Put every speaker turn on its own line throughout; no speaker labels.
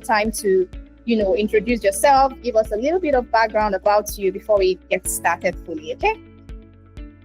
Time to, introduce yourself, give us a little bit of background about you before we get started fully, okay?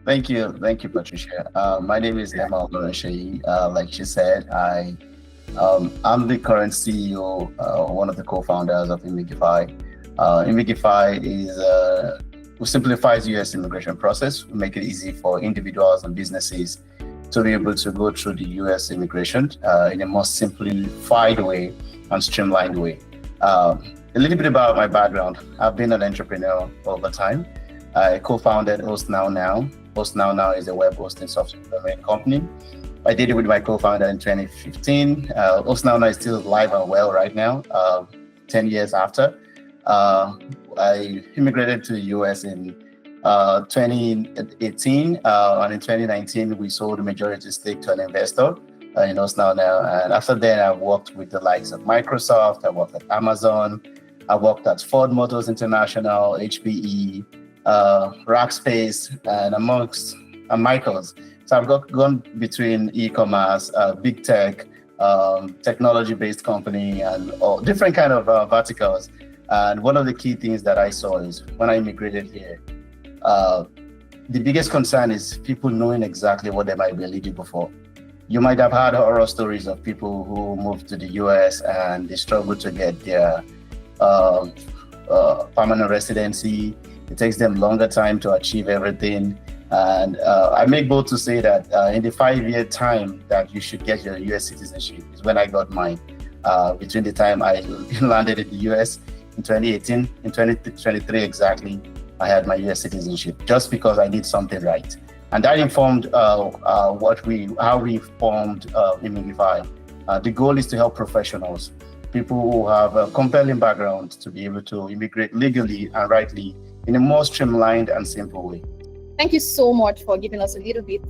Thank you, Patricia. My name is Emma Olorenshayi. Like she said, I'm the current CEO, one of the co-founders of Immigify. Immigify simplifies U.S. immigration process. We make it easy for individuals and businesses to be able to go through the U.S. immigration in a more simplified way and streamlined way. A little bit about my background. I've been an entrepreneur over time. I co-founded Host Now Now. Host Now Now is a web hosting software development company. I did it with my co-founder in 2015. Host Now Now is still live and well right now, 10 years after. I immigrated to the US in 2018, and in 2019, we sold the majority stake to an investor in Host Now Now. And after that, I've worked with the likes of Microsoft, I worked at Amazon, I worked at Ford Motors International, HPE, Rackspace, and Michaels. So I've gone between e-commerce, big tech, technology-based company, and all different kind of verticals. And one of the key things that I saw is when I immigrated here, the biggest concern is people knowing exactly what they might be eligible for. You might have heard horror stories of people who moved to the US and they struggle to get their permanent residency. It takes them longer time to achieve everything. And I make bold to say that in the 5-year time that you should get your US citizenship is when I got mine. Between the time I landed in the US in 2018, in 2023 exactly, I had my US citizenship just because I did something right. And that informed how we formed Immigify. The goal is to help professionals, people who have a compelling background to be able to immigrate legally and rightly in a more streamlined and simple way.
Thank you so much for giving us a little bit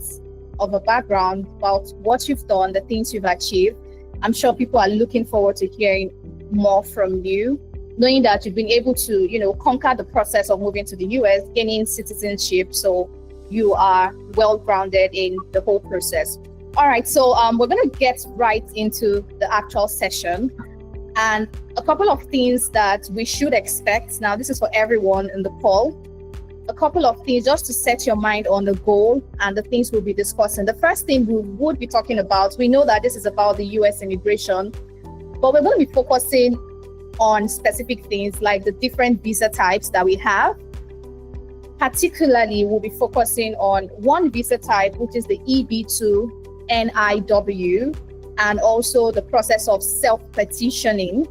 of a background about what you've done, the things you've achieved. I'm sure people are looking forward to hearing more from you, knowing that you've been able to, conquer the process of moving to the US, gaining citizenship. So you are well-grounded in the whole process. All right, so we're going to get right into the actual session. And a couple of things that we should expect. Now, this is for everyone in the call. A couple of things just to set your mind on the goal and the things we'll be discussing. The first thing we would be talking about, we know that this is about the US immigration, but we're going to be focusing on specific things like the different visa types that we have. Particularly, we'll be focusing on one visa type, which is the EB2 NIW, and also the process of self-petitioning.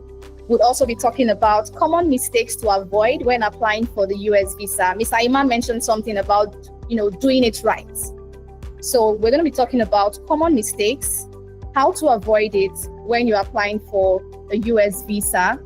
We'll also be talking about common mistakes to avoid when applying for the US visa. Ms. Aima mentioned something about, doing it right. So we're going to be talking about common mistakes, how to avoid it when you're applying for a US visa.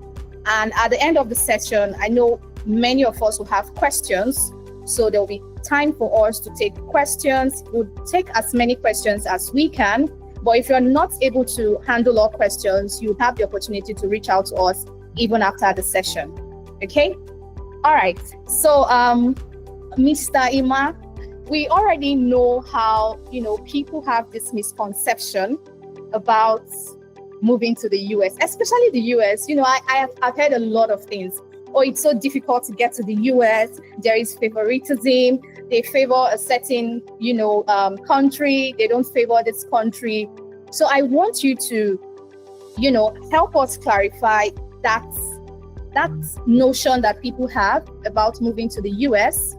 And at the end of the session, I know many of us will have questions. So there'll be time for us to take questions. We'll take as many questions as we can. But if you're not able to handle all questions, you have the opportunity to reach out to us even after the session. Okay? All right. So, Mr. Ima, we already know how, people have this misconception about moving to the US, especially the US. I've heard a lot of things. Oh, it's so difficult to get to the US. There is favoritism. They favor a certain, country. They don't favor this country. So I want you to, help us clarify that notion that people have about moving to the US.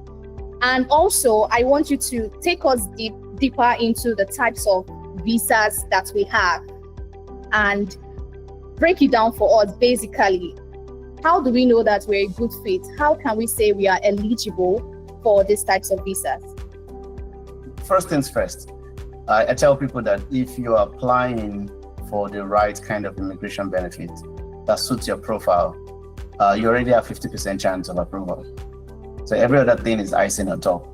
And also, I want you to take us deeper into the types of visas that we have and break it down for us basically. How do we know that we're a good fit? How can we say we are eligible for these types of visas?
First things first, I tell people that if you're applying for the right kind of immigration benefit that suits your profile, you already have 50% chance of approval. So every other thing is icing on top.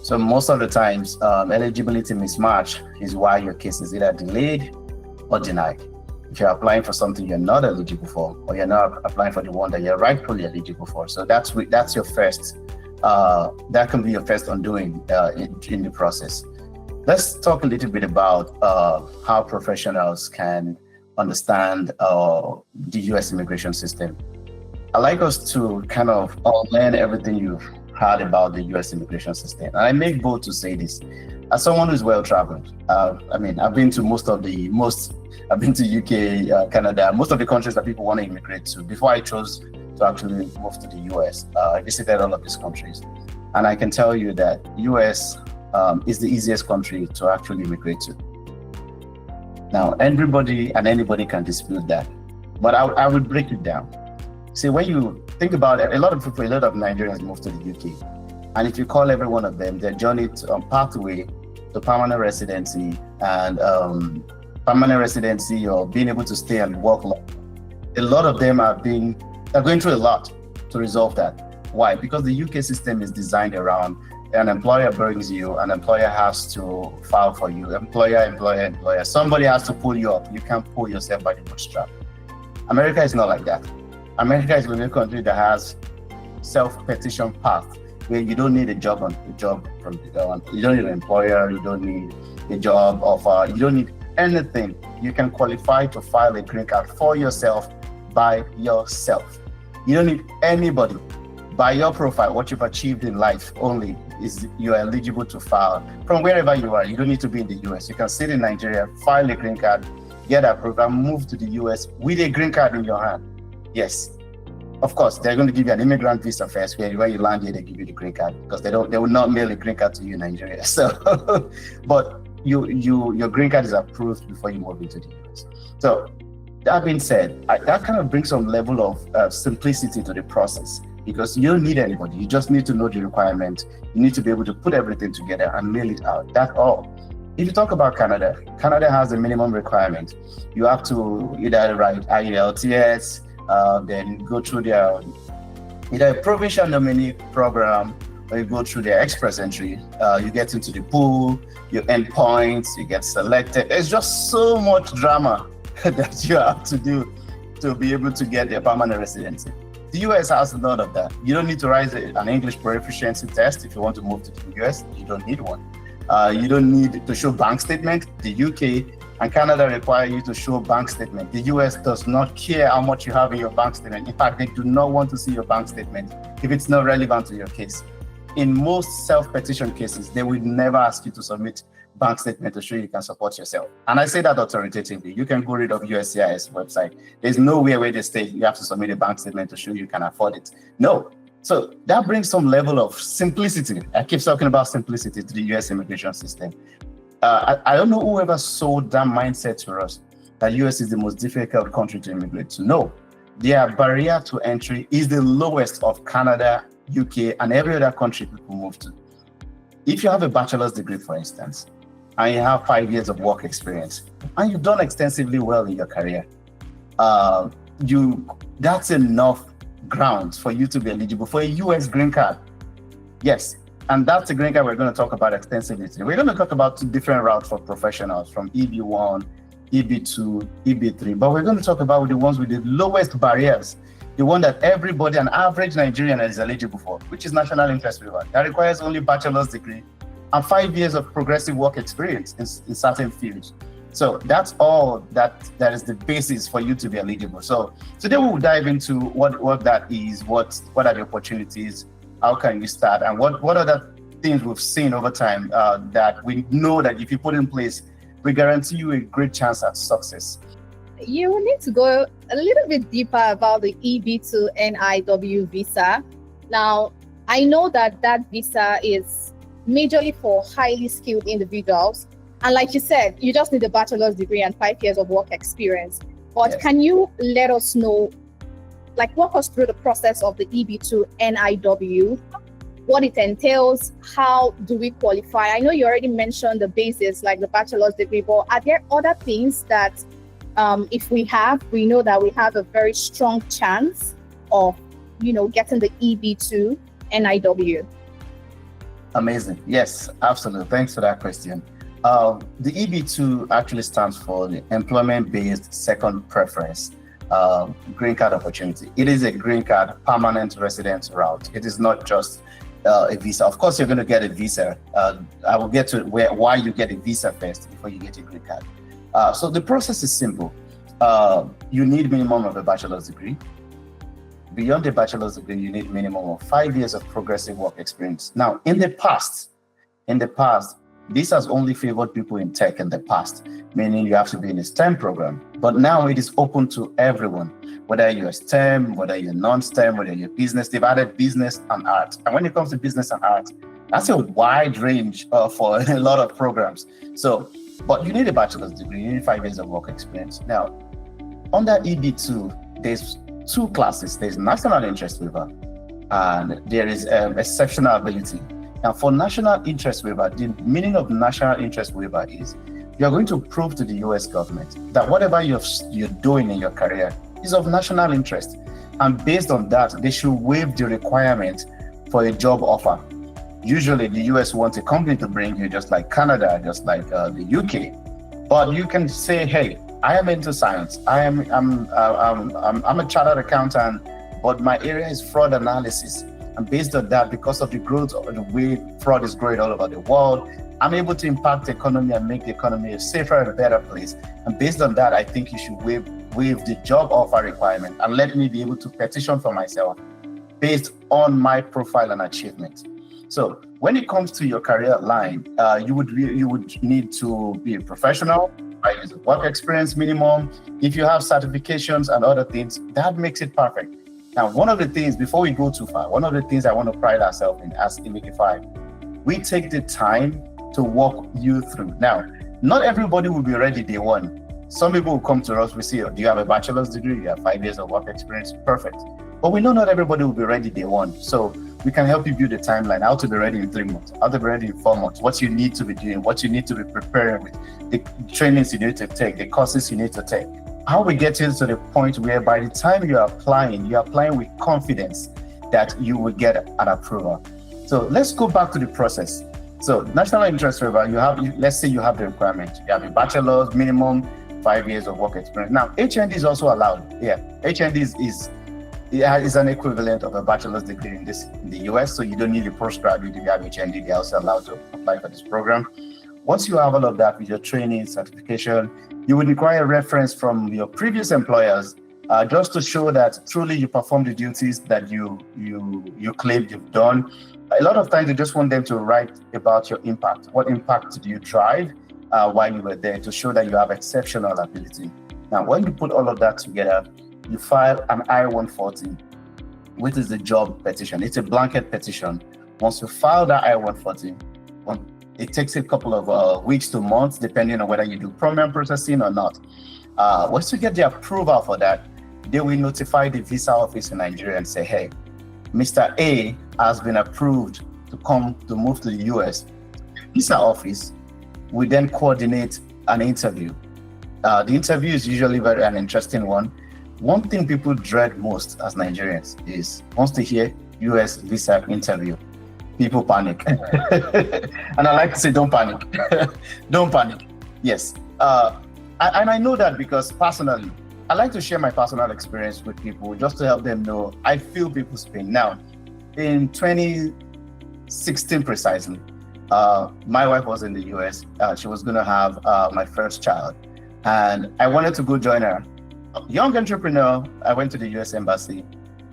So most of the times, eligibility mismatch is why your case is either delayed or denied. If you're applying for something you're not eligible for, or you're not applying for the one that you're rightfully eligible for. So that's your first, that can be your first undoing in the process. Let's talk a little bit about how professionals can understand the US immigration system. I'd like us to kind of unlearn everything you've heard about the US immigration system. And I make bold to say this. As someone who's well traveled, I've been to I've been to UK, Canada, most of the countries that people want to immigrate to. Before I chose to actually move to the US, I visited all of these countries. And I can tell you that US is the easiest country to actually immigrate to. Now, everybody and anybody can dispute that, but I would break it down. See, when you think about it, a lot of Nigerians move to the UK. And if you call every one of them, their journey pathway to permanent residency and or being able to stay and work long, a lot of them they're going through a lot to resolve that. Why? Because the UK system is designed around an employer brings you, an employer has to file for you, employer. Somebody has to pull you up. You can't pull yourself by the bootstrap. America is not like that. America is the only country that has self-petition path where you don't need a job from you don't need an employer, you don't need a job offer, you don't need anything. You can qualify to file a green card for yourself by yourself. You don't need anybody. By your profile, what you've achieved in life only is you're eligible to file from wherever you are. You don't need to be in the US. You can sit in Nigeria, file a green card, get approved, and move to the US with a green card in your hand. Yes. Of course, they're going to give you an immigrant visa first, where you land here, they give you the green card because they will not mail a green card to you in Nigeria. So, but your green card is approved before you move into the US. So that being said, that kind of brings some level of simplicity to the process. Because you don't need anybody, you just need to know the requirement. You need to be able to put everything together and mail it out. That's all. If you talk about Canada has a minimum requirement. You have to either write IELTS, then go through their either a provincial nominee program, or you go through their express entry. You get into the pool, you earn points, you get selected. There's just so much drama that you have to do to be able to get a permanent residency. The US has none of that. You don't need to write an English proficiency test if you want to move to the US. You don't need one. You don't need to show bank statement. The UK and Canada require you to show bank statement. The US does not care how much you have in your bank statement. In fact, they do not want to see your bank statement if it's not relevant to your case. In most self-petition cases, they will never ask you to submit bank statement to show you can support yourself. And I say that authoritatively. You can go read of USCIS website. There's nowhere where they state you have to submit a bank statement to show you can afford it. No. So that brings some level of simplicity. I keep talking about simplicity to the US immigration system. I don't know whoever sold that mindset to us, that US is the most difficult country to immigrate to. No. Their barrier to entry is the lowest of Canada, UK, and every other country people move to. If you have a bachelor's degree, for instance, and you have 5 years of work experience, and you've done extensively well in your career, that's enough grounds for you to be eligible for a US green card. Yes, and that's the green card we're going to talk about extensively today. We're going to talk about two different routes for professionals, from EB1, EB2, EB3, but we're going to talk about the ones with the lowest barriers, the one that everybody, an average Nigerian, is eligible for, which is national interest waiver. That requires only bachelor's degree and 5 years of progressive work experience in certain fields. So that's all that is the basis for you to be eligible. So today we will dive into what that is, what are the opportunities, how can you start, and what are the things we've seen over time that we know that if you put in place, we guarantee you a great chance at success.
You will need to go a little bit deeper about the EB2 NIW visa. Now, I know that visa is majorly for highly skilled individuals. And like you said, you just need a bachelor's degree and 5 years of work experience. But yes, can you let us know, walk us through the process of the EB2 NIW, what it entails, how do we qualify? I know you already mentioned the basics, like the bachelor's degree, but are there other things that if we know that we have a very strong chance of, getting the EB2 NIW?
Amazing. Yes, absolutely. Thanks for that question. The EB2 actually stands for the Employment-Based Second Preference Green Card Opportunity. It is a green card permanent residence route. It is not just a visa. Of course, you're going to get a visa. I will get to why you get a visa first before you get a green card. So the process is simple. You need minimum of a bachelor's degree. Beyond the bachelor's degree, you need minimum of 5 years of progressive work experience. Now, in the past, this has only favored people in tech in the past, meaning you have to be in a STEM program. But now it is open to everyone, whether you're STEM, whether you're non-STEM, whether you're business. They've added business and art. And when it comes to business and art, that's a wide range for a lot of programs. So, but you need a bachelor's degree, you need 5 years of work experience. Now, under EB2, there's two classes. There's national interest waiver and there is exceptional ability. Now, for national interest waiver, the meaning of national interest waiver is you're going to prove to the US government that whatever you're doing in your career is of national interest. And based on that, they should waive the requirement for a job offer. Usually the US wants a company to bring you, just like Canada, just like the UK. But you can say, hey, I am into science. I'm a chartered accountant, but my area is fraud analysis. And based on that, because of the growth of the way fraud is growing all over the world, I'm able to impact the economy and make the economy a safer and better place. And based on that, I think you should waive the job offer requirement and let me be able to petition for myself based on my profile and achievement. So when it comes to your career line, you would need to be a professional, 5 years of work experience minimum. If you have certifications and other things, that makes it perfect. Now, one of the things, before we go too far, one of the things I want to pride ourselves in as Immigify, we take the time to walk you through. Now, not everybody will be ready day one. Some people will come to us, we say, do you have a bachelor's degree? You have 5 years of work experience? Perfect. But we know not everybody will be ready day one. So we can help you build a timeline, how to be ready in 3 months, how to be ready in 4 months, what you need to be doing, what you need to be preparing with, the trainings you need to take, the courses you need to take. How we get you to the point where by the time you're applying with confidence that you will get an approval. So let's go back to the process. So national interest waiver, let's say you have the requirement. You have a bachelor's minimum, 5 years of work experience. Now, HND is also allowed. Yeah, HND is an equivalent of a bachelor's degree in the US. So you don't need a postgraduate if you have HND. They're also allowed to apply for this program. Once you have all of that with your training, certification, you would require a reference from your previous employers just to show that truly you perform the duties that you claimed you've done. A lot of times you just want them to write about your impact. What impact did you drive while you were there to show that you have exceptional ability? Now, when you put all of that together, you file an I-140, which is the job petition. It's a blanket petition. Once you file that I-140, it takes a couple of weeks to months, depending on whether you do permanent processing or not. Once you get the approval for that, they will notify the visa office in Nigeria and say, hey, Mr. A has been approved to move to the US. Visa office will then coordinate an interview. The interview is usually an interesting one. One thing people dread most as Nigerians is once they hear US visa interview, people panic. And I like to say, don't panic. Don't panic. Yes. And I know that because personally, I like to share my personal experience with people just to help them know I feel people's pain. Now, in 2016 precisely, my wife was in the US. She was going to have my first child. And I wanted to go join her. Young entrepreneur, I went to the US Embassy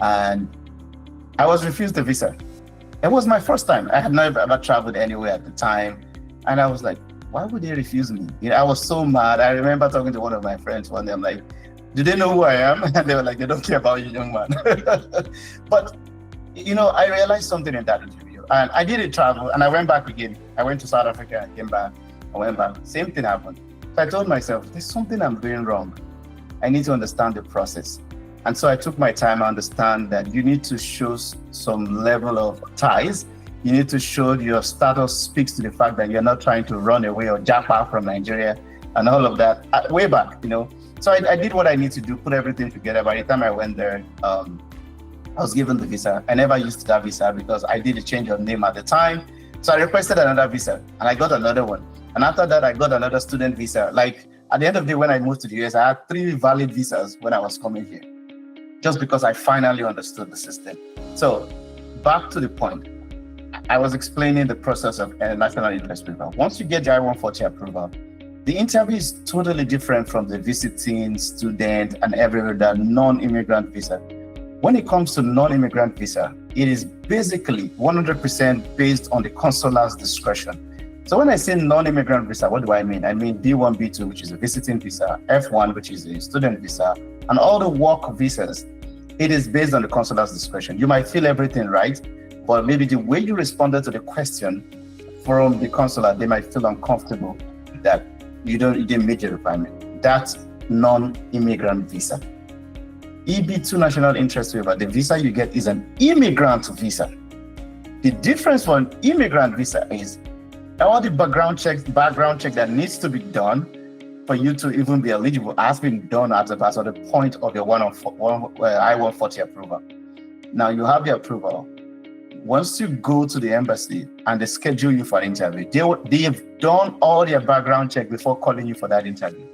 and I was refused a visa. It was my first time. I had never ever traveled anywhere at the time. And I was like, why would they refuse me? I was so mad. I remember talking to one of my friends one day. I'm like, do they know who I am? And they were like, they don't care about you, young man. But, I realized something in that interview. And I did a travel and I went back again. I went to South Africa, I came back, I went back. Same thing happened. So I told myself, there's something I'm doing wrong. I need to understand the process. And so I took my time to understand that you need to show some level of ties. You need to show your status speaks to the fact that you're not trying to run away or jump out from Nigeria and all of that way back, So I did what I need to do, put everything together. By the time I went there, I was given the visa. I never used that visa because I did a change of name at the time. So I requested another visa and I got another one. And after that, I got another student visa. Like at the end of the day, when I moved to the US, I had 3 valid visas when I was coming here, just because I finally understood the system. So back to the point. I was explaining the process of national interest waiver. Once you get the I-140 approval, the interview is totally different from the visiting, student, and every other non-immigrant visa. When it comes to non-immigrant visa, it is basically 100% based on the consular's discretion. So when I say non-immigrant visa, what do I mean? I mean B1, B2, which is a visiting visa, F1, which is a student visa, and all the work visas. It is based on the consular's discretion. You might feel everything right, but maybe the way you responded to the question from the consular, they might feel uncomfortable that you didn't meet the requirement. That's non-immigrant visa. EB2 national interest waiver, the visa you get is an immigrant visa. The difference for an immigrant visa is all the background check that needs to be done for you to even be eligible has been done as of the point of your I-140 approval. Now you have the approval. Once you go to the embassy and they schedule you for an interview, they've done all their background check before calling you for that interview.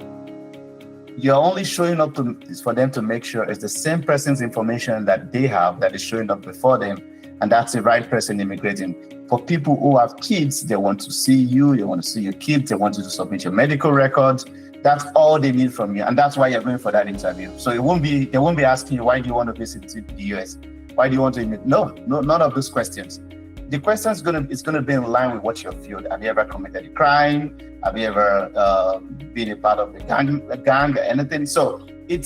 You're only showing up for them to make sure it's the same person's information that they have that is showing up before them, and that's the right person immigrating. For people who have kids, they want to see you, they want to see your kids, they want you to submit your medical records. That's all they need from you, and that's why you're going for that interview. So they won't be asking you, why do you want to visit the US? Why do you want to immigrate? No, none of those questions. The question is gonna be in line with what you've feel. Have you ever committed a crime? Have you ever been a part of a gang or anything? So it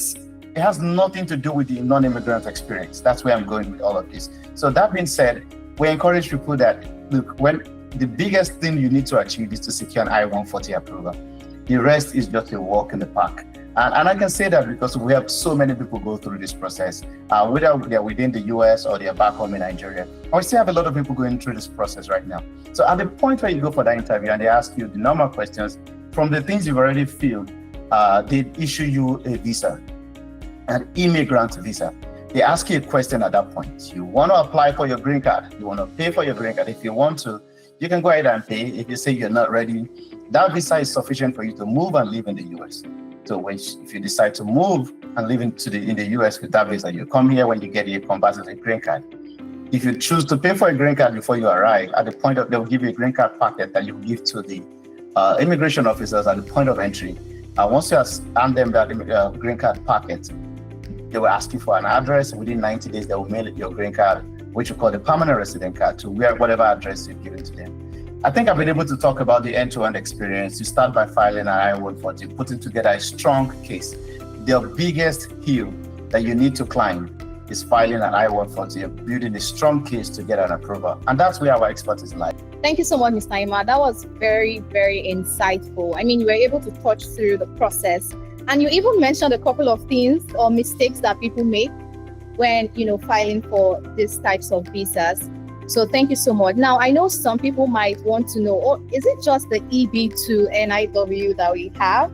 has nothing to do with the non-immigrant experience. That's where I'm going with all of this. So that being said, we encourage people that, look, when the biggest thing you need to achieve is to secure an I-140 approval. The rest is just a walk in the park. And I can say that because we have so many people go through this process, whether they're within the US or they're back home in Nigeria. And we still have a lot of people going through this process right now. So at the point where you go for that interview and they ask you the normal questions, from the things you've already filled, they issue you a visa, an immigrant visa. They ask you a question at that point. You want to apply for your green card. You want to pay for your green card. If you want to, you can go ahead and pay. If you say you're not ready, that visa is sufficient for you to move and live in the US. So if you decide to move and live in the US with that visa, you come here. When you get here, convert to a green card. If you choose to pay for a green card before you arrive, at the point of, they'll give you a green card packet that you give to the immigration officers at the point of entry. Once you hand them that green card packet, they will ask you for an address. Within 90 days, they will mail your green card, which you call the permanent resident card, to whatever address you've given to them. I think I've been able to talk about the end-to-end experience. You start by filing an I-140, putting together a strong case. The biggest hill that you need to climb is filing an I-140, building a strong case to get an approval. And that's where our expertise lies.
Thank you so much, Ms. Naima. That was very, very insightful. I mean, you were able to touch through the process, and you even mentioned a couple of things or mistakes that people make when, filing for these types of visas. So thank you so much. Now, I know some people might want to know, is it just the EB2 NIW that we have?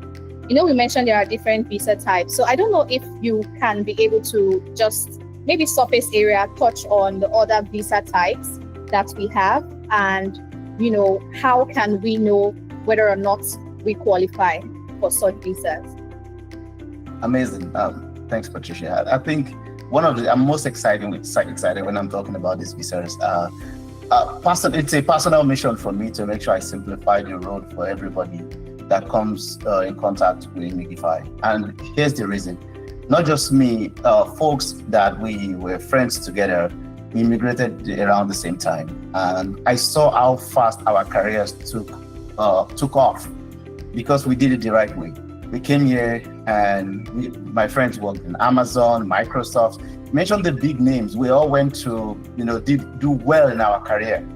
We mentioned there are different visa types. So I don't know if you can be able to just maybe surface area touch on the other visa types that we have, and how can we know whether or not we qualify for such visas?
Amazing. Thanks, Patricia. I think I'm most excited when I'm talking about these visas. It's a personal mission for me to make sure I simplify the road for everybody that comes in contact with Immigify. And here's the reason. Not just me, folks that we were friends together, we immigrated around the same time. And I saw how fast our careers took off because we did it the right way. We came here and my friends worked in Amazon, Microsoft, mentioned the big names. We all went to, did do well in our career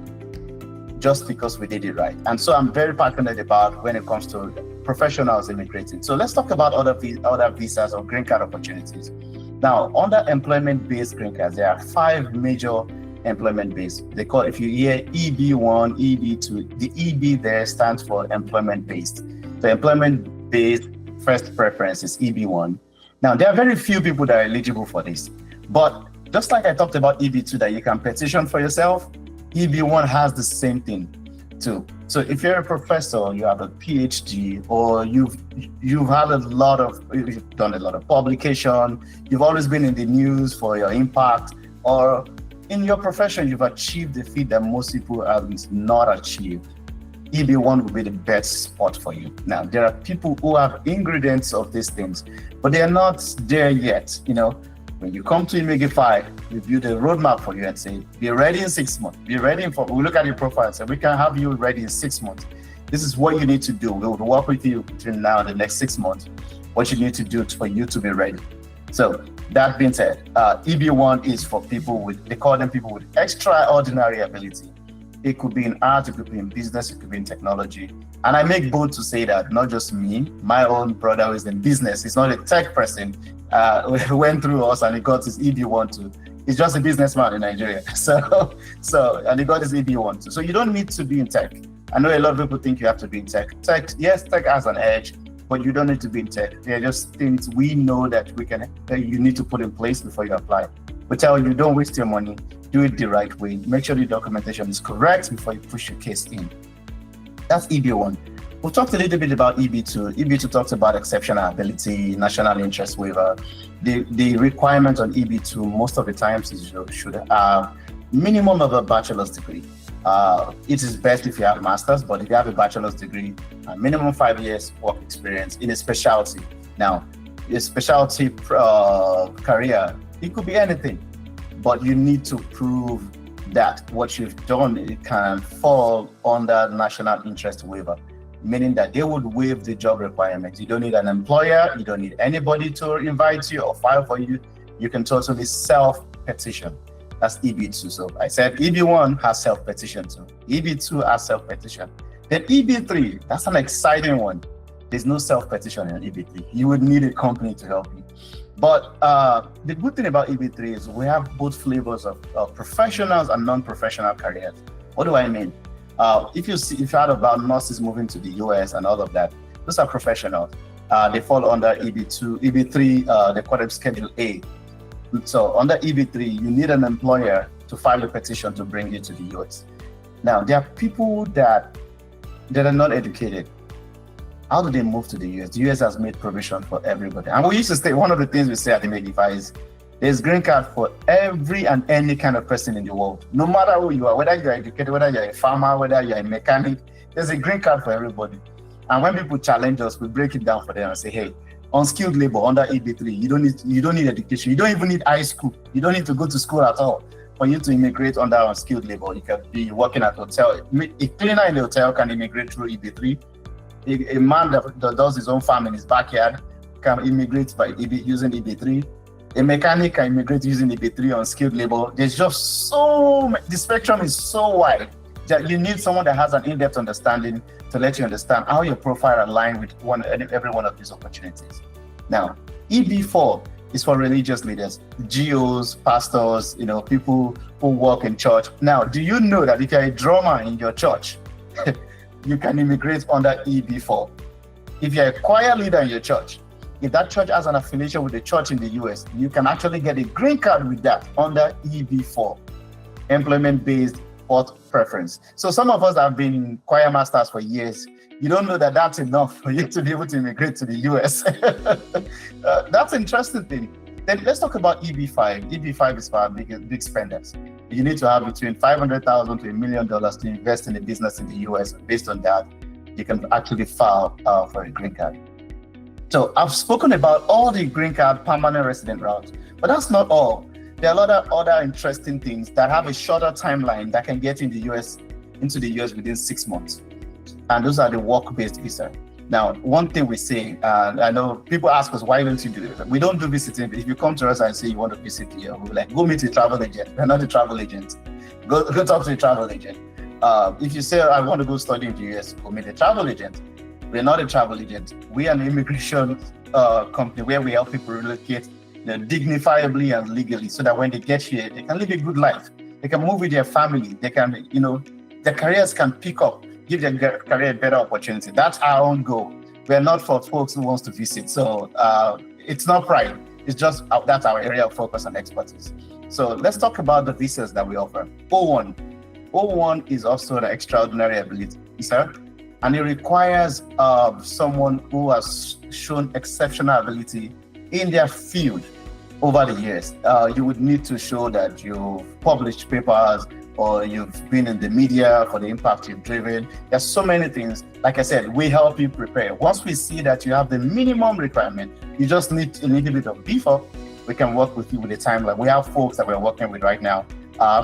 just because we did it right. And so I'm very passionate about when it comes to professionals immigrating. So let's talk about other visas or green card opportunities. Now, under employment-based green cards, there are 5 major employment-based. They call, if you hear EB1, EB2, the EB there stands for employment-based. So employment-based first preference is EB1. Now, there are very few people that are eligible for this, but just like I talked about EB2 that you can petition for yourself, EB1 has the same thing too. So if you're a professor, you have a PhD, or you've done a lot of publication, you've always been in the news for your impact, or in your profession, you've achieved the feat that most people have not achieved, EB1 will be the best spot for you. Now, there are people who have ingredients of these things, but they are not there yet. When you come to Immigify, we build a roadmap for you and say, be ready in 6 months. We look at your profile and say, we can have you ready in 6 months. This is what you need to do. We will work with you between now and the next 6 months, what you need to do for you to be ready. So that being said, EB1 is for people they call them people with extraordinary ability. It could be in art, it could be in business, it could be in technology. And I make bold to say that, not just me, my own brother who is in business, he's not a tech person, went through us and he got his EB1 too. He's just a businessman in Nigeria. And he got his EB1 too. So you don't need to be in tech. I know a lot of people think you have to be in tech. Yes, tech has an edge, but you don't need to be in tech. There are just things we know that you need to put in place before you apply. We tell you, don't waste your money. Do it the right way. Make sure the documentation is correct before you push your case in. That's EB1. We've talked a little bit about EB2. EB2 talks about exceptional ability, national interest waiver. The requirement on EB2 most of the times is you should have minimum of a bachelor's degree. It is best if you have a master's, but if you have a bachelor's degree, minimum 5 years work experience in a specialty. Now, a specialty career, it could be anything, but you need to prove that what you've done, it can fall under national interest waiver, meaning that they would waive the job requirements. You don't need an employer, you don't need anybody to invite you or file for you. You can totally self-petition. That's EB2. So I said EB1 has self-petition too. EB2 has self-petition. Then EB3, that's an exciting one. There's no self-petition in EB3. You would need a company to help you. But the good thing about EB3 is we have both flavors of professionals and non-professional careers. What do I mean? If you heard about nurses moving to the US and all of that, those are professionals. They fall under EB2, EB3, they call them Schedule A. So under EB3, you need an employer to file a petition to bring you to the US. Now, there are people that are not educated. How do they move to the US? The US has made provision for everybody. And we used to say, one of the things we say at Immigify is, there's green card for every and any kind of person in the world. No matter who you are, whether you're educated, whether you're a farmer, whether you're a mechanic, there's a green card for everybody. And when people challenge us, we break it down for them and say, hey, unskilled labor under EB3, you don't need education. You don't even need high school. You don't need to go to school at all for you to immigrate under unskilled labor. You can be working at a hotel. A cleaner in the hotel can immigrate through EB3. A man that does his own farm in his backyard can immigrate by using EB3. A mechanic can immigrate using EB3 on skilled labor. There's just the spectrum is so wide that you need someone that has an in-depth understanding to let you understand how your profile aligns with every one of these opportunities. Now, EB4 is for religious leaders, GOs, pastors, people who work in church. Now, do you know that if you're a drummer in your church, you can immigrate under EB4? If you're a choir leader in your church, if that church has an affiliation with the church in the US, you can actually get a green card with that under EB4, employment-based fourth preference. So some of us have been choir masters for years. You don't know that that's enough for you to be able to immigrate to the US. That's an interesting thing. Then let's talk about EB5. EB5 is for big spenders. You need to have between $500,000 to $1 million to invest in a business in the US. Based on that, you can actually file for a green card. So I've spoken about all the green card permanent resident routes, but that's not all. There are a lot of other interesting things that have a shorter timeline that can get into the US within 6 months. And those are the work-based visa. Now, one thing we say, and I know people ask us, why don't you do it? We don't do visiting. If you come to us and say you want to visit here, we're like, go meet a travel agent. We're not a travel agent. Go talk to a travel agent. If you say, I want to go study in the US, go meet a travel agent. We're not a travel agent. We are an immigration company where we help people relocate dignifiably and legally so that when they get here, they can live a good life. They can move with their family. They can, their careers can pick up, give their career a better opportunity. That's our own goal. We're not for folks who wants to visit. So it's not pride. It's just that's our area of focus and expertise. So let's talk about the visas that we offer. O1. O1 is also an extraordinary ability, sir. And it requires someone who has shown exceptional ability in their field. over the years. You would need to show that you've published papers or you've been in the media for the impact you've driven. There's so many things. Like I said, we help you prepare. Once we see that you have the minimum requirement, you just need a little bit of beef up, we can work with you with a timeline. We have folks that we're working with right now.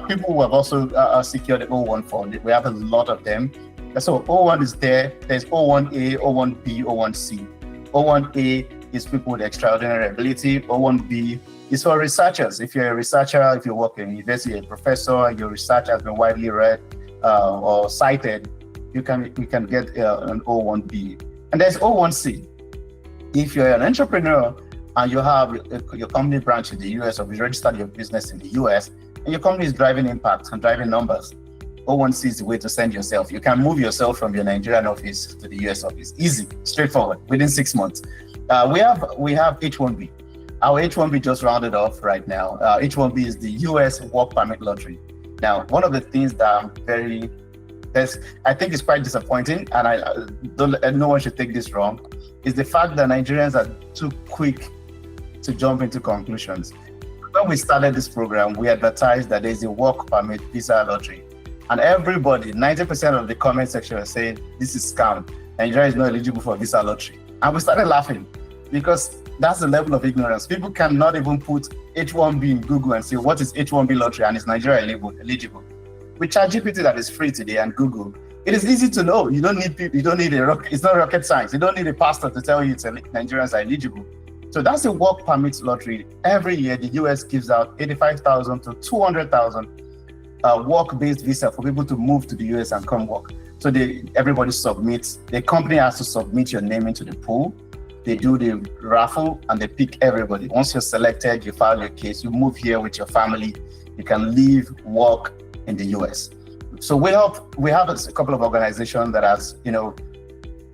People who have also secured the O1 fund. We have a lot of them. So O1 is there. There's O1A, O1B, O1C. O1A is people with extraordinary ability. O1B is for researchers. If you're a researcher, if you work in university, you're a professor, your research has been widely read or cited, you can get an O1B. And there's O1C. If you're an entrepreneur and you have your company branch in the US or you registered your business in the US and your company is driving impact and driving numbers, O1C is the way to send yourself. You can move yourself from your Nigerian office to the US office. Easy, straightforward, within 6 months. We have H1B. Our H1B just rounded off right now. H1B is the US work permit lottery. Now, one of the things that I think is quite disappointing, and no one should take this wrong, is the fact that Nigerians are too quick to jump into conclusions. When we started this program, we advertised that there's a work permit visa lottery. And everybody, 90% of the comment section was saying, this is scam. Nigeria is not eligible for visa lottery. And we started laughing because that's the level of ignorance. People cannot even put H1B in Google and say, what is H1B lottery? And is Nigeria eligible? With ChatGPT that is free today and Google, it is easy to know. You don't need people, it's not rocket science. You don't need a pastor to tell you Nigerians are eligible. So that's a work permit lottery. Every year, the US gives out 85,000 to 200,000 work-based visa for people to move to the US and come work. So everybody submits. The company has to submit your name into the pool. They do the raffle and they pick everybody. Once you're selected, you file your case, you move here with your family. You can live, work in the US. So we have a couple of organizations that has,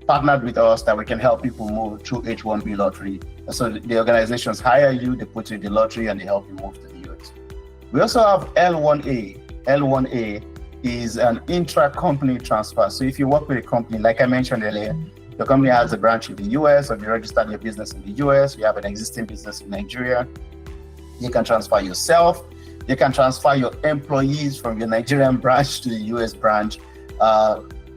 partnered with us that we can help people move through H1B lottery. So the organizations hire you, they put you in the lottery and they help you move to the US. We also have L1A. L1A is an intra-company transfer. So if you work with a company, like I mentioned earlier, your company has a branch in the US, or you registered your business in the US, you have an existing business in Nigeria, you can transfer yourself, you can transfer your employees from your Nigerian branch to the US branch.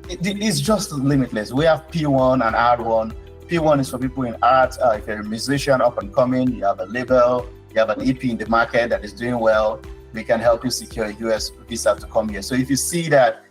It's just limitless. We have P1 and R1. P1 is for people in art. If you're a musician up and coming, you have a label, you have an EP in the market that is doing well, we can help you secure a US visa to come here. So if you see that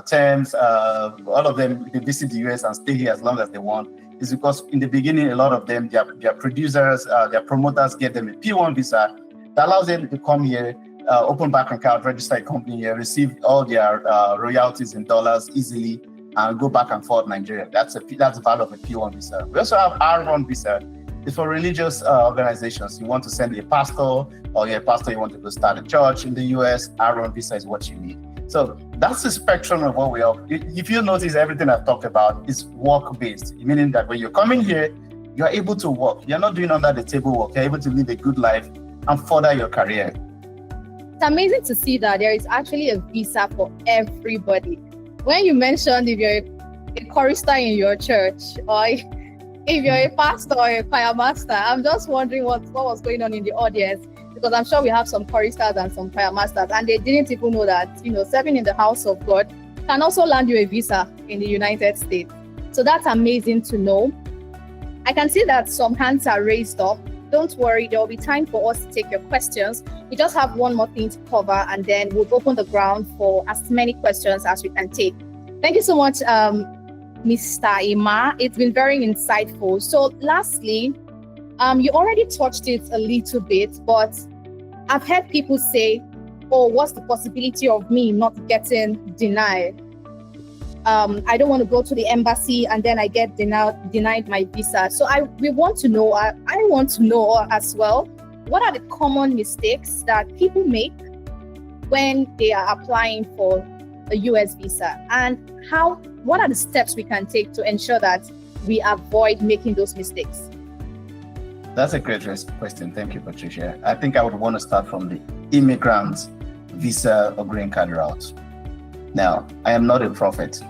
terms, all of them, they visit the US and stay here as long as they want, it's because in the beginning, a lot of them, their producers, their promoters get them a P1 visa that allows them to come here, open bank account, register a company here, receive all their royalties in dollars easily, and go back and forth Nigeria. That's the value of a P1 visa. We also have R1 visa. It's for religious organizations. You want to send a pastor, or you're a pastor, you want to go start a church in the US, R1 visa is what you need. So that's the spectrum of what we have. If you notice, everything I've talked about is work-based, meaning that when you're coming here, you're able to work. You're not doing under the table work. You're able to live a good life and further your career.
It's amazing to see that there is actually a visa for everybody. When you mentioned if you're a chorister in your church, or if you're a pastor or a choir master, I'm just wondering what was going on in the audience, because I'm sure we have some choristers and some choir masters, and they didn't even know that, serving in the house of God can also land you a visa in the United States. So that's amazing to know. I can see that some hands are raised up. Don't worry, there will be time for us to take your questions. We just have one more thing to cover, and then we'll open the ground for as many questions as we can take. Thank you so much, Mr. Ima. It's been very insightful. So lastly, you already touched it a little bit, but I've heard people say, oh, what's the possibility of me not getting denied? I don't want to go to the embassy and then I get denied my visa. So I want to know as well, what are the common mistakes that people make when they are applying for a US visa, and what are the steps we can take to ensure that we avoid making those mistakes?
That's a great question. Thank you, Patricia. I think I would want to start from the immigrant visa or green card route. Now, I am not a prophet,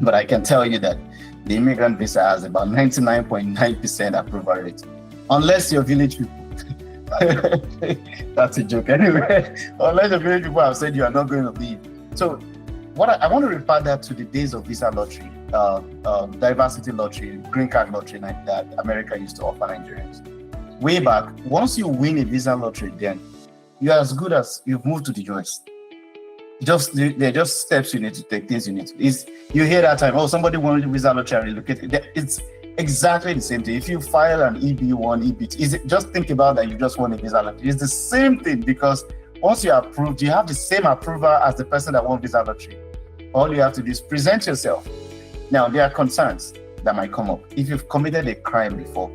but I can tell you that the immigrant visa has about 99.9% approval rate, unless you're village people. That's a joke anyway. Unless the many people have said you are not going to leave. So what I want to refer that to the days of visa lottery, diversity lottery, green card lottery that America used to offer Nigerians. Way back, once you win a visa lottery, then you're as good as you've moved to the US. They're just steps you need to take, things you need to. You hear that time, oh, somebody wanted a visa lottery, relocate. It's exactly the same thing. If you file an EB1, EB2, just think about that you just won a visa lottery. It's the same thing, because once you're approved, you have the same approval as the person that won visa lottery. All you have to do is present yourself. Now, there are concerns that might come up. If you've committed a crime before,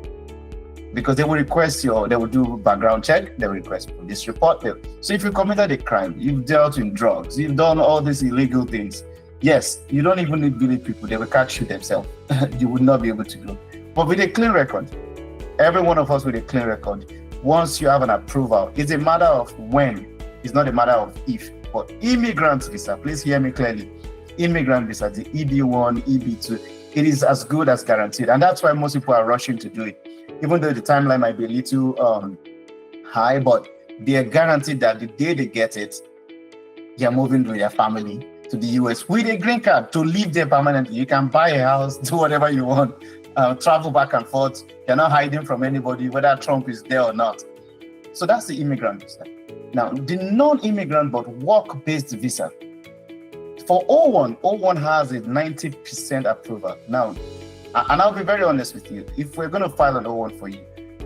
because they will request they will do background check, they will request police report. So if you committed a crime, you've dealt in drugs, you've done all these illegal things, yes, you don't even need to believe people, they will catch you themselves. You would not be able to go. But with a clean record, every one of us with a clean record, once you have an approval, it's a matter of when, it's not a matter of if. But immigrant visa, please hear me clearly, immigrant visa, the EB1, EB2, it is as good as guaranteed. And that's why most people are rushing to do it. Even though the timeline might be a little high, but they are guaranteed that the day they get it, they are moving with their family to the US with a green card to live there permanently. You can buy a house, do whatever you want, travel back and forth. You're not hiding from anybody, whether Trump is there or not. So that's the immigrant visa. Now, the non-immigrant but work-based visa. For O1 has a 90% approval. Now, and I'll be very honest with you, if we're going to file an O1 for you,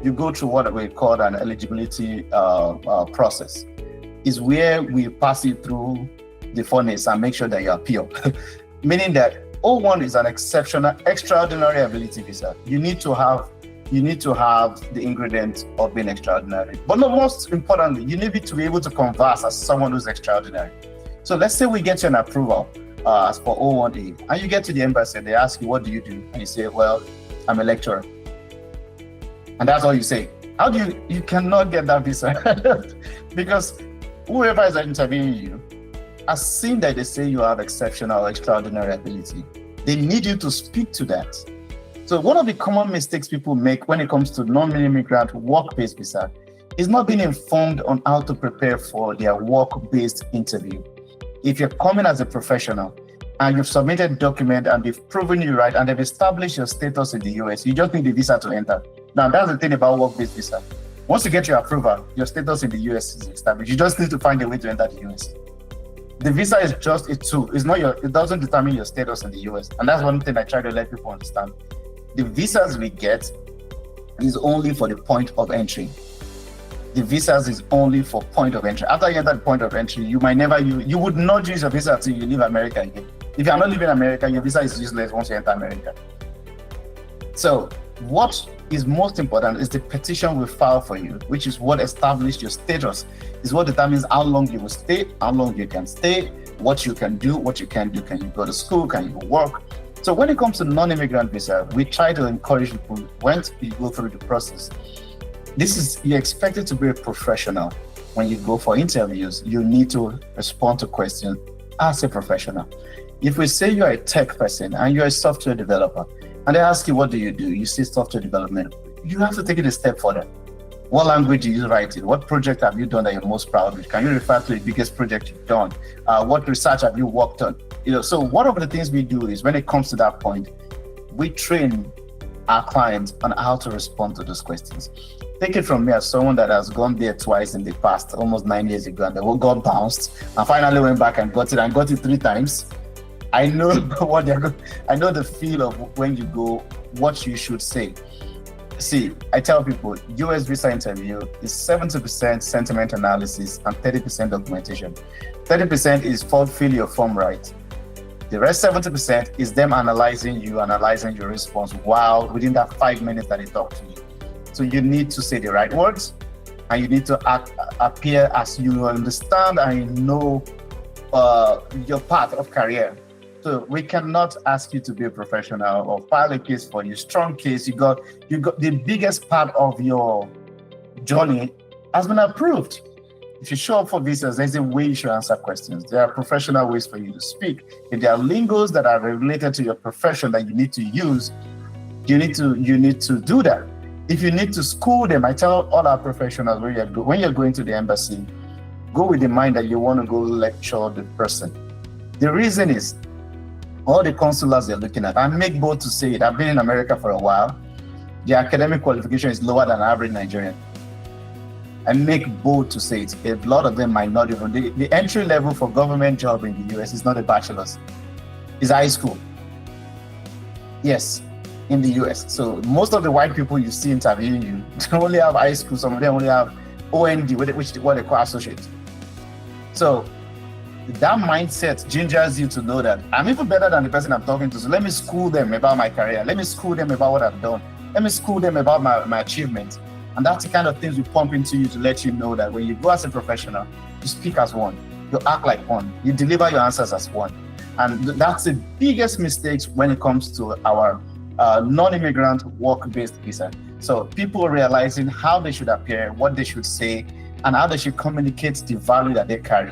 you go through what we call an eligibility process. Is where we pass you through the furnace and make sure that you are pure. Meaning that O1 is an extraordinary ability visa. You need to have the ingredient of being extraordinary. But no, most importantly, you need to be able to converse as someone who's extraordinary. So let's say we get you an approval as for O1A, and you get to the embassy and they ask you, what do you do? And you say, well, I'm a lecturer. And that's all you say. How do you cannot get that visa? Because whoever is interviewing you has seen that they say you have exceptional, extraordinary ability. They need you to speak to that. So one of the common mistakes people make when it comes to non-immigrant work-based visa is not being informed on how to prepare for their work-based interview. If you're coming as a professional and you've submitted a document and they've proven you right and they've established your status in the US, you just need the visa to enter. Now, that's the thing about work-based visa. Once you get your approval, your status in the US is established. You just need to find a way to enter the US. The visa is just a tool. It doesn't determine your status in the US. And that's one thing I try to let people understand. The visas we get is only for the point of entry. The visas is only for point of entry. After you enter the point of entry, you would not use your visa until you leave America again. If you are not leaving America, your visa is useless once you enter America. So what is most important is the petition we file for you, which is what established your status, is what determines how long you will stay, how long you can stay, what you can do, what you can do. Can you go to school? Can you work? So when it comes to non-immigrant visa, we try to encourage people when you go through the process. You're expected to be a professional. When you go for interviews, you need to respond to questions as a professional. If we say you're a tech person and you're a software developer, and they ask you, what do? You say software development. You have to take it a step further. What language do you write in? What project have you done that you're most proud of? Can you refer to the biggest project you've done? What research have you worked on? So one of the things we do is when it comes to that point, we train our clients on how to respond to those questions. Take it from me as someone that has gone there twice in the past, almost 9 years ago, and they got bounced, and finally went back and got it 3 times. I know I know the feel of when you go, what you should say. See, I tell people, US visa interview is 70% sentiment analysis and 30% documentation. 30% is fill your form right. The rest 70% is them analyzing your response within that 5 minutes that they talk to you. So you need to say the right words, and you need to appear as you understand and you know your path of career. So we cannot ask you to be a professional or file a case for you. Strong case, you got the biggest part of your journey has been approved. If you show up for visas, there's a way you should answer questions. There are professional ways for you to speak. If there are lingos that are related to your profession that you need to use, you need to do that. If you need to school them, I tell all our professionals when you're going to the embassy, go with the mind that you want to go lecture the person. The reason is all the consulars they're looking at, I make bold to say it, I've been in America for a while, the academic qualification is lower than average Nigerian. I make bold to say it. A lot of them might not even, the entry level for government job in the US is not a bachelor's, it's high school. Yes, in the US. So most of the white people you see interviewing you, they only have high school, some of them only have OND, what they call associate. So that mindset gingers you to know that I'm even better than the person I'm talking to. So let me school them about my career. Let me school them about what I've done. Let me school them about my achievements. And that's the kind of things we pump into you to let you know that when you go as a professional, you speak as one, you act like one, you deliver your answers as one. And that's the biggest mistake when it comes to our non-immigrant work-based visa. So people realizing how they should appear, what they should say, and how they should communicate the value that they carry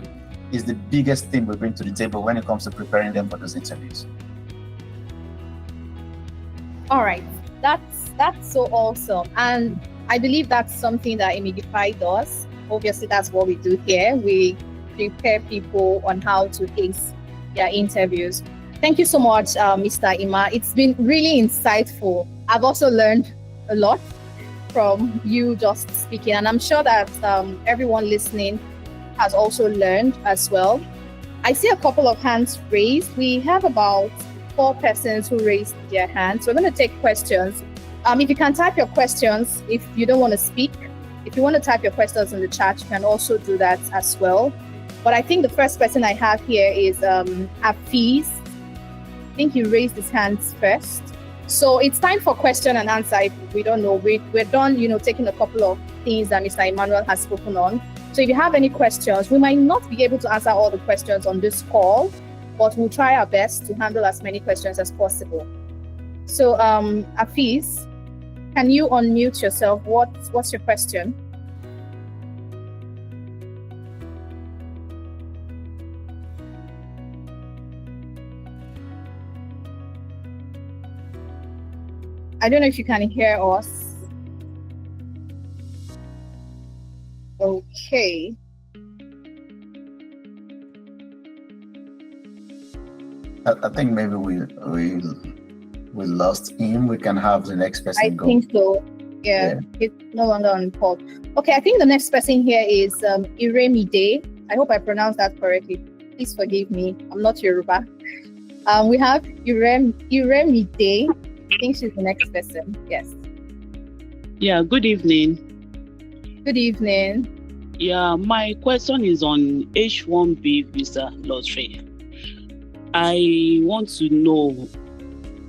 is the biggest thing we bring to the table when it comes to preparing them for those interviews.
All right, that's so awesome. And I believe that's something that Immigify does. Obviously, that's what we do here. We prepare people on how to ace their interviews. Thank you so much, Mr. Ima. It's been really insightful. I've also learned a lot from you just speaking, and I'm sure that everyone listening has also learned as well. I see a couple of hands raised. We have about 4 persons who raised their hands. So we're going to take questions. If you can type your questions, if you don't want to speak, if you want to type your questions in the chat, you can also do that as well. But I think the first person I have here is Afiz. I think he raised his hands first. So it's time for question and answer. If we don't know, we're done, taking a couple of things that Mr. Emmanuel has spoken on. So if you have any questions, we might not be able to answer all the questions on this call, but we'll try our best to handle as many questions as possible. So Afiz, can you unmute yourself? What's your question? I don't know if you can hear us. Okay.
I think maybe we lost him. We can have the next person go.
I think so. Yeah, it's no longer on call. Okay, I think the next person here is Iremide. I hope I pronounced that correctly. Please forgive me. I'm not Yoruba. We have Iremide. I think she's the next person. Yes.
Yeah, good evening.
Good evening.
Yeah, my question is on H-1B visa lottery. I want to know,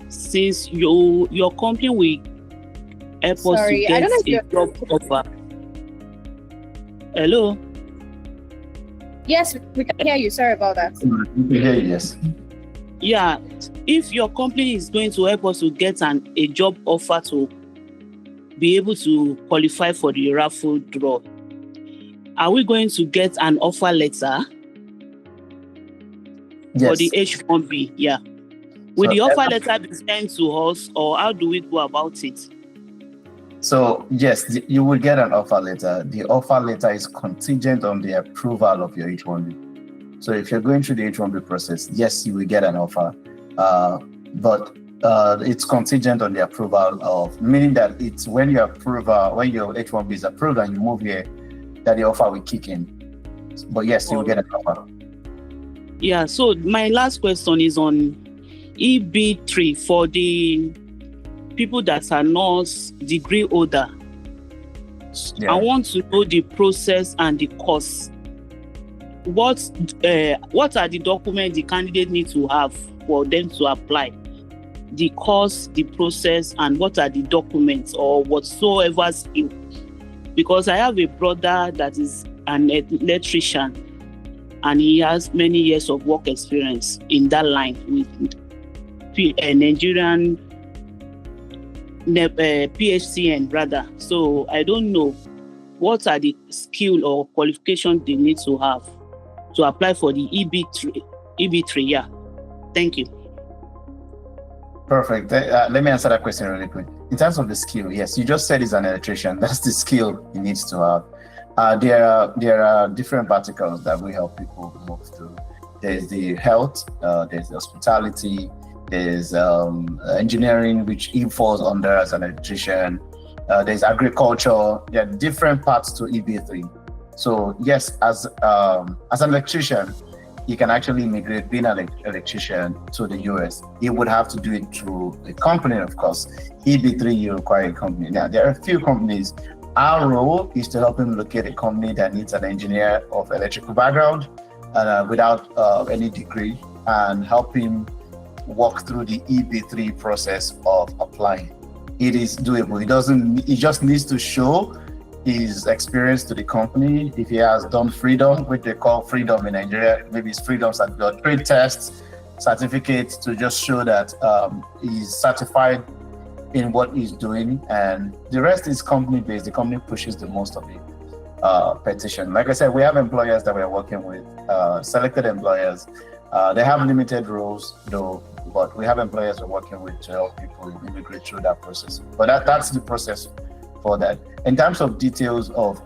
since your company will help us to get a job offer. Hello?
Yes, we can hear you. Sorry about that.
We can hear you, yes.
Yeah, if your company is going to help us to get a job offer to be able to qualify for the raffle draw, are we going to get an offer letter for the H-1B? Yeah. Will the offer letter be sent to us, or how do we go about it?
So yes, you will get an offer letter. The offer letter is contingent on the approval of your H-1B. So if you're going through the H-1B process, yes, you will get an offer, but it's contingent on the approval of, meaning that it's when your H-1B is approved and you move here, that the offer will kick in. But yes, you will get an offer.
Yeah. So my last question is on EB3 for the people that are not degree holder. Yeah. I want to know the process and the cost. What are the documents the candidate needs to have for them to apply? The cost, the process, and what are the documents or whatsoever skill? Because I have a brother that is an electrician and he has many years of work experience in that line with Nigerian PHCN rather. So I don't know what are the skill or qualification they need to have to apply for the EB3. Yeah. Thank you.
Perfect. Let me answer that question really quick. In terms of the skill, yes, you just said he's an electrician. That's the skill he needs to have. There are different verticals that we help people move through. There's the health, there's the hospitality, there's engineering, which he falls under as an electrician. There's agriculture. There are different parts to EB3. So yes, as an electrician, he can actually immigrate being an electrician to the US. He would have to do it through a company, of course. EB3, you require a company. Now, there are a few companies. Our role is to help him locate a company that needs an engineer of electrical background without any degree, and help him walk through the EB3 process of applying. It is doable. He just needs to show his experience to the company. If he has done freedom, which they call freedom in Nigeria, maybe it's freedom trade tests, certificates to just show that he's certified in what he's doing, and the rest is company based. The company pushes the most of the petition. Like I said, we have employers that we're working with, selected employers. They have limited roles though, but we have employers we're working with to help people immigrate through that process. But that's the process for that. In terms of details of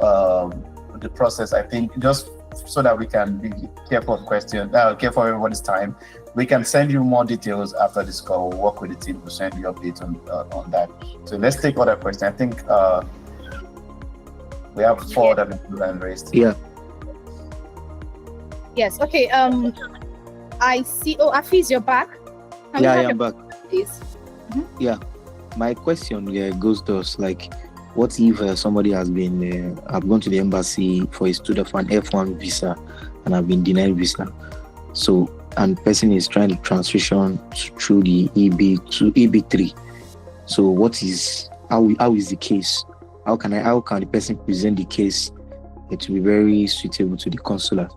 the process, I think just so that we can be careful of everybody's time, we can send you more details after this call. We'll work with the team to send you updates on that. So let's take other questions. I think we have 4 that have been raised.
Yeah.
Yes. Okay. I see. Oh, Afiz, you're back.
I am back.
Please.
Mm-hmm. Yeah. My question goes thus, like, what if somebody has been, I've gone to the embassy for a student for an F1 visa and I've been denied visa. So, and person is trying to transition through the EB to EB3. So how is the case? How can the person present the case to be very suitable to the consulate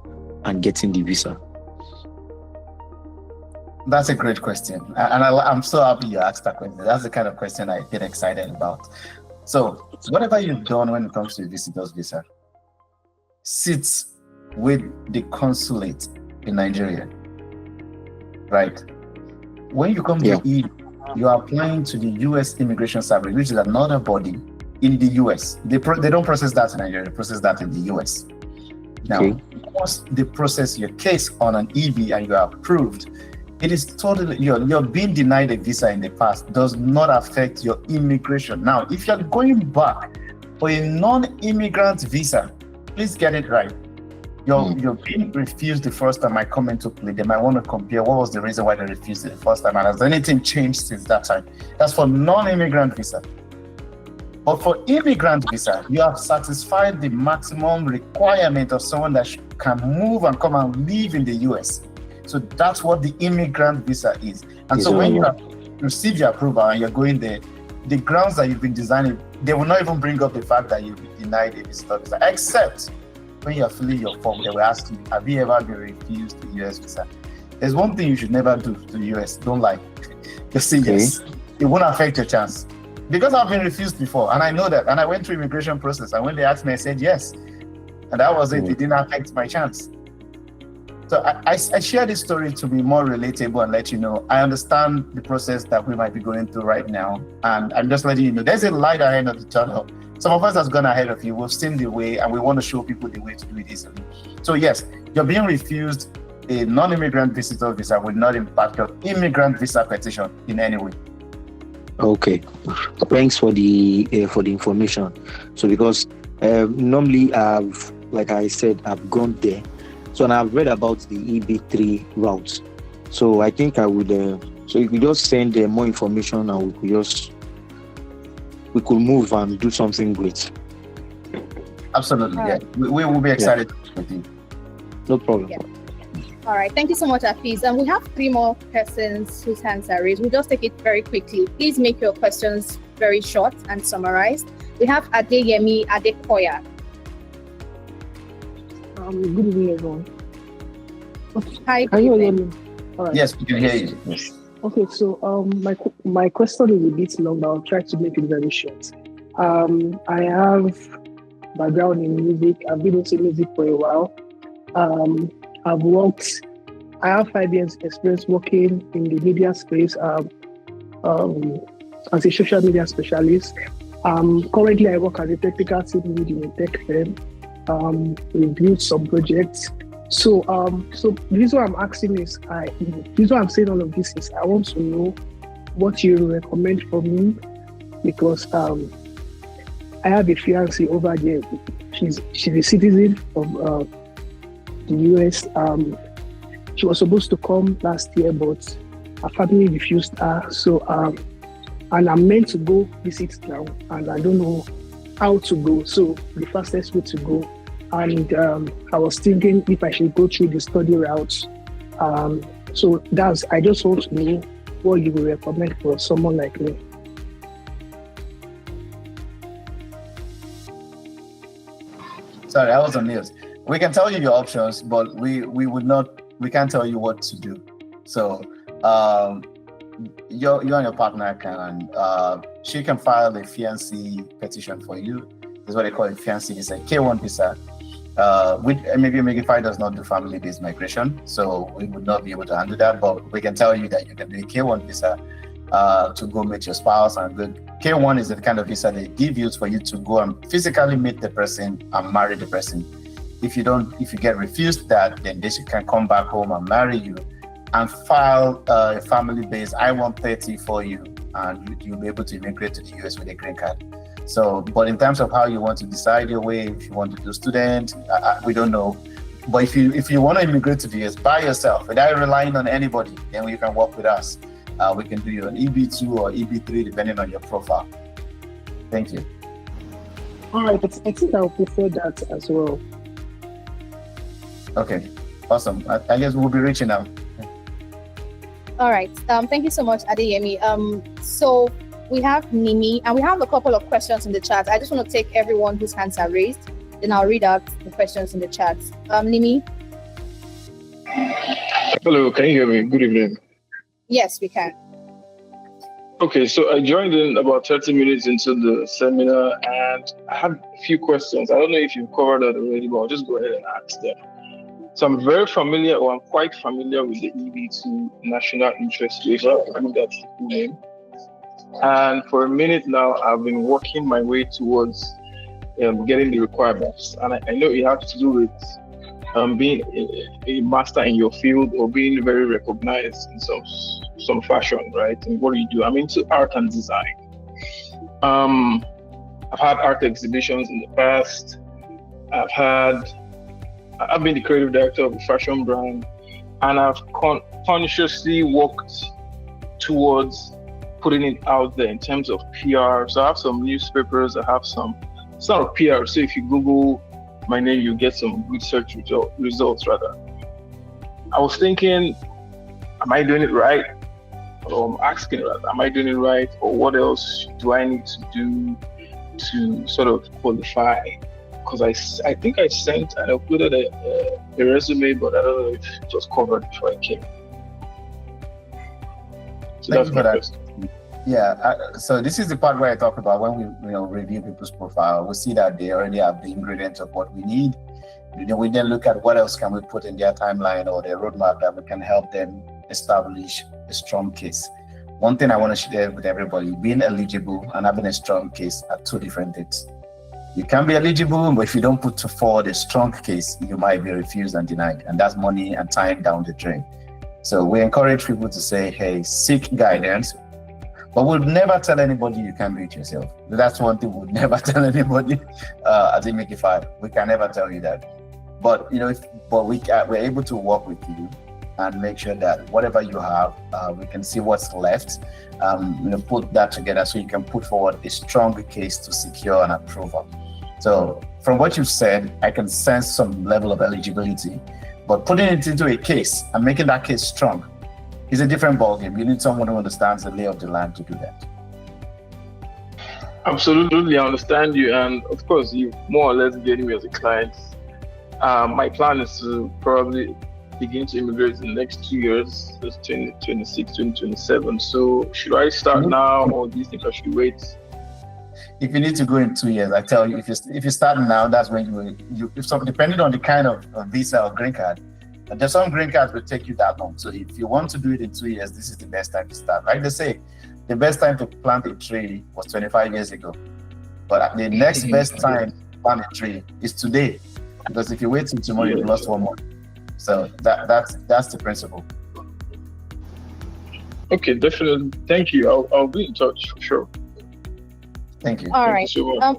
and getting the visa?
That's a great question. And I'm so happy you asked that question. That's the kind of question I get excited about. So whatever you've done when it comes to a visitor's visa sits with the consulate in Nigeria, right? When you come to EU, you are applying to the US Immigration Service, which is another body in the US. They don't process that in Nigeria, they process that in the US. Now, once they process your case on an EB and you are approved, it is totally, you're being denied a visa in the past does not affect your immigration. Now, if you're going back for a non-immigrant visa, please get it right. You're being refused the first time I come into play. They might want to compare what was the reason why they refused it the first time, and has anything changed since that time? That's for non-immigrant visa. But for immigrant visa, you have satisfied the maximum requirement of someone that can move and come and live in the US. So that's what the immigrant visa is. And so when you have received your approval and you're going there, the grounds that you've been designing, they will not even bring up the fact that you've been denied a visitor visa, except when you're filling your form, they will ask you, have you ever been refused the US visa? There's one thing you should never do to the US, don't lie. Just say yes. It won't affect your chance. Because I've been refused before, and I know that, and I went through immigration process, and when they asked me, I said yes. And that was it. It didn't affect my chance. So I share this story to be more relatable and let you know, I understand the process that we might be going through right now. And I'm just letting you know, there's a light ahead of the tunnel. Some of us has gone ahead of you. We've seen the way, and we want to show people the way to do it easily. So yes, you're being refused a non-immigrant visitor visa will not impact your immigrant visa petition in any way.
Okay, thanks for the information. So because normally like I said, I've gone there. So and I've read about the EB3 route. So I think I would. So you could just send more information, and we could move and do something great.
Absolutely, yeah. We will be excited with you.
No problem.
Yeah. All right, thank you so much, Afiz. And we have 3 more persons whose hands are raised. We'll just take it very quickly. Please make your questions very short and summarized. We have Adeyemi Adekoya.
Good evening, everyone.
Hi.
Can you hear me?
All right. Yes, we can hear you. Yes.
Okay, so my question is a bit long, but I'll try to make it very short. I have background in music. I've been into music for a while. I have 5 years experience working in the media space. as a social media specialist. Currently, I work as a technical team lead in a tech firm. We built some projects. So the reason I'm asking is, the reason I'm saying all of this is I want to know what you recommend for me, because I have a fiancée over there. She's a citizen of the US. She was supposed to come last year, but her family refused her. So and I'm meant to go visit now, and I don't know how to go. So the fastest way to go, and I was thinking if I should go through the study route. So I just want to know what you would recommend for someone like me.
Sorry, I was on mute. We can tell you your options, but we can't tell you what to do. So you and your partner she can file a fiancé petition for you. That's what they call a fiancé visa, K1 visa. Maybe Immigify does not do family-based migration, so we would not be able to handle that, but we can tell you that you can do a K1 visa to go meet your spouse. And K1 is the kind of visa they give you for you to go and physically meet the person and marry the person. If you get refused that, then they can come back home and marry you and file a family-based I-130 for you, and you'll be able to immigrate to the US with a green card. So, but in terms of how you want to decide your way, if you want to do student, we don't know. But if you want to immigrate to the US by yourself, without relying on anybody, then you can work with us. We can do you an EB2 or EB3 depending on your profile. Thank you.
All right, I think I'll prefer that as well.
Okay, awesome. I guess we'll be reaching out.
All right. Thank you so much, Adeyemi. So we have Nimi, and we have a couple of questions in the chat. I just want to take everyone whose hands are raised, then I'll read out the questions in the chat. Nimi?
Hello, can you hear me? Good evening.
Yes, we can.
Okay, so I joined in about 30 minutes into the seminar, and I have a few questions. I don't know if you've covered that already, but I'll just go ahead and ask them. So I'm quite familiar with the EB2 National Interest Waiver. I think that's the full name. And for a minute now, I've been working my way towards getting the requirements. And I know it has to do with being a master in your field or being very recognized in some fashion, right? And what do you do? I'm into art and design. I've had art exhibitions in the past. I've been the creative director of a fashion brand, and I've consciously worked towards putting it out there in terms of PR. So I have some newspapers, I have some sort of PR. So if you Google my name, you get some good search results rather. I was thinking, am I doing it right? Or I'm asking rather, am I doing it right? Or what else do I need to do to sort of qualify? Because I think I sent and uploaded a resume, but I don't know if it was covered before I came. So that's my question.
Yeah, so this is the part where I talk about when we review people's profile, we see that they already have the ingredients of what we need. We then look at what else can we put in their timeline or their roadmap that we can help them establish a strong case. One thing I want to share with everybody, being eligible and having a strong case are two different things. You can be eligible, but if you don't put forward a strong case, you might be refused and denied, and that's money and time down the drain. So we encourage people to say, hey, seek guidance, but we'll never tell anybody you can do it yourself. That's one thing we'll never tell anybody at Immigify. We can never tell you that. But we're able to work with you and make sure that whatever you have, we can see what's left. Put that together so you can put forward a strong case to secure an approval. So from what you've said, I can sense some level of eligibility, but putting it into a case and making that case strong is a different ballgame. You need someone who understands the lay of the land to do that.
Absolutely, I understand you. And of course, you more or less getting me as a client. My plan is to probably begin to immigrate in the next 2 years, 2026, 2027. So should I start now, or do you think I should wait?
If you need to go in 2 years, I tell you, if you start now, that's when depending on the kind of visa or green card, there's some green cards will take you that long. So if you want to do it in 2 years, this is the best time to start. Like they say, The best time to plant a tree was 25 years ago. But the next best time to plant a tree is today. Because if you wait till tomorrow, you've lost 1 month. So that's the principle.
Okay, definitely. Thank you. I'll be in touch for sure.
Thank you.
All right.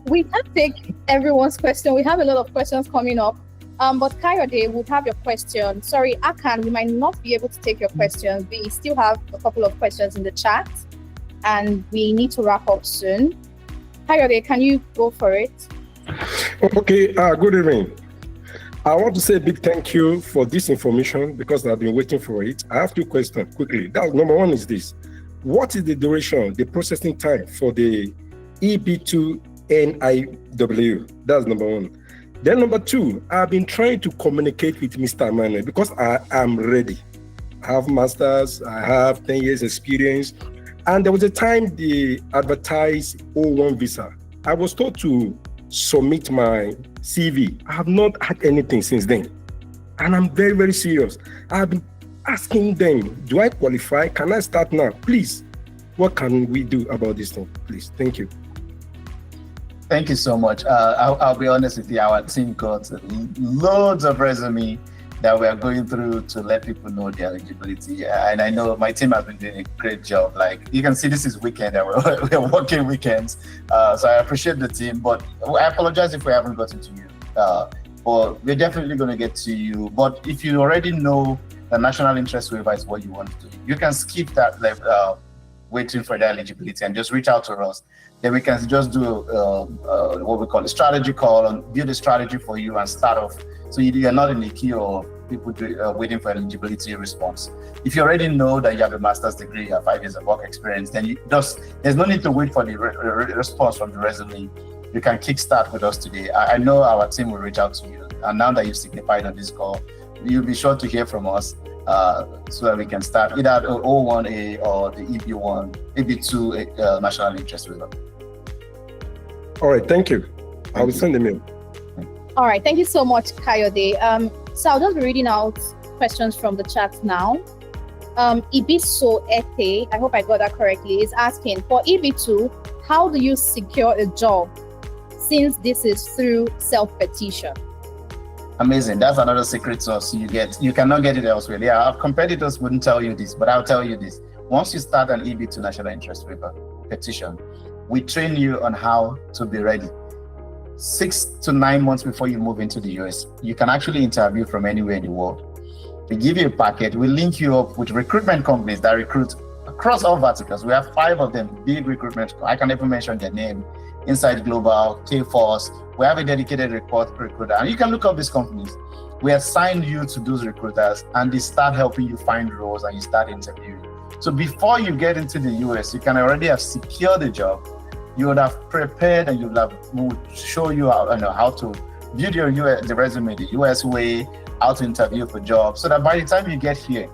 We can't take everyone's question. We have a lot of questions coming up. But Kayode, we'll have your question. Sorry, Akan, we might not be able to take your questions. We still have a couple of questions in the chat, and we need to wrap up soon. Kayode, can you go for it?
Okay, good evening. I want to say a big thank you for this information because I've been waiting for it. I have 2 questions quickly. Number 1 is this. What is the duration, the processing time for the EB2 NIW? That's number 1. Then number 2, I've been trying to communicate with Mr. Emmanuel because I am ready. I have masters, I have 10 years experience. And there was a time they advertised O1 visa. I was told to submit my CV. I have not had anything since then. And I'm very, very serious. I've been asking them, do I qualify? Can I start now? Please, what can we do about this thing? Please, thank you.
Thank you so much. I'll be honest with you, our team got loads of resume that we are going through to let people know the eligibility. And I know my team has been doing a great job. Like you can see, this is weekend and we're working weekends. So I appreciate the team, but I apologize if we haven't gotten to you. But we're definitely going to get to you. But if you already know the national interest waiver is what you want to do, you can skip that waiting for the eligibility and just reach out to us. Then we can just do what we call a strategy call and build a strategy for you and start off. So you're not in the queue of people waiting for eligibility response. If you already know that you have a master's degree, you have 5 years of work experience, then there's no need to wait for the response from the resume. You can kickstart with us today. I know our team will reach out to you. And now that you've signified on this call, you'll be sure to hear from us so that we can start either the O1A or the EB2 national interest waiver.
All right, thank you. I will send them in.
All right, thank you so much, Kayode. So I'll just be reading out questions from the chat now. Ibiso Ete, I hope I got that correctly, is asking, for EB2, how do you secure a job since this is through self-petition?
Amazing. That's another secret sauce you get. You cannot get it elsewhere. Yeah, our competitors wouldn't tell you this, but I'll tell you this. Once you start an EB2 national interest waiver petition, we train you on how to be ready. 6 to 9 months before you move into the US, you can actually interview from anywhere in the world. We give you a packet. We link you up with recruitment companies that recruit across all verticals. We have 5 of them, big recruitment. I can even mention their name. Insight Global, K-Force. We have a dedicated recruiter. And you can look up these companies. We assign you to those recruiters and they start helping you find roles and you start interviewing. So before you get into the US, you can already have secured the job. You would have prepared and we would show you how to build the resume the US way, how to interview for jobs, so that by the time you get here,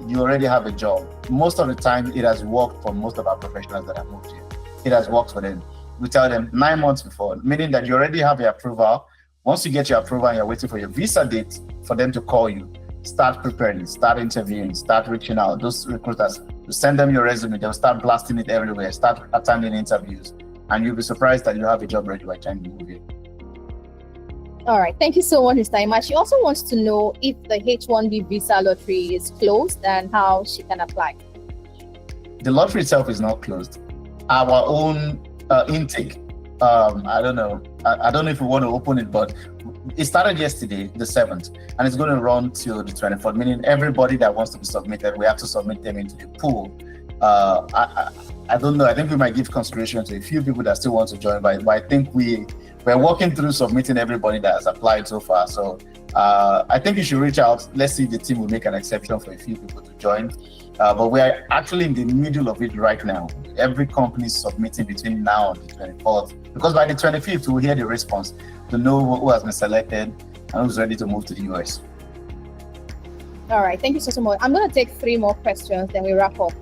you already have a job. Most of the time, it has worked for most of our professionals that have moved here. It has worked for them. We tell them 9 months before, meaning that you already have your approval. Once you get your approval and you're waiting for your visa date for them to call you, start preparing, start interviewing, start reaching out. Those recruiters, you send them your resume, they'll start blasting it everywhere, start attending interviews, and you'll be surprised that you have a job ready by the time you move here.
All right, thank you so much, Mr. Ima. She also wants to know if the H-1B visa lottery is closed and how she can apply.
The lottery itself is not closed. Our own intake, I don't know if we want to open it, but it started yesterday, the 7th, and it's going to run till the 24th, meaning everybody that wants to be submitted, we have to submit them into the pool. I don't know. I think we might give consideration to a few people that still want to join, but I think we're working through submitting everybody that has applied so far. So I think you should reach out. Let's see if the team will make an exception for a few people to join. But we are actually in the middle of it right now. Every company is submitting between now and the 24th, because by the 25th, we'll hear the response to know who has been selected and who's ready to move to the US.
All right, thank you so much. I'm going to take 3 more questions, then we wrap up.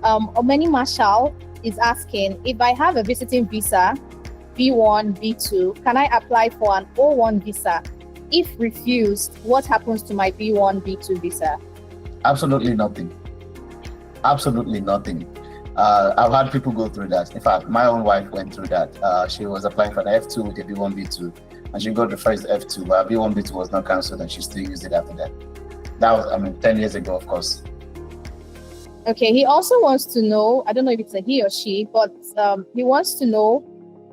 Omeni Marshall is asking, if I have a visiting visa, B1, B2, can I apply for an O1 visa? If refused, what happens to my B1, B2 visa?
Absolutely nothing. Absolutely nothing. I've had people go through that. In fact, my own wife went through that. She was applying for the F2 with the B1, B2, and she got the first F2, but B1, B2 was not cancelled, and she still used it after that. That was, 10 years ago, of course.
Okay, he also wants to know, I don't know if it's a he or she, but he wants to know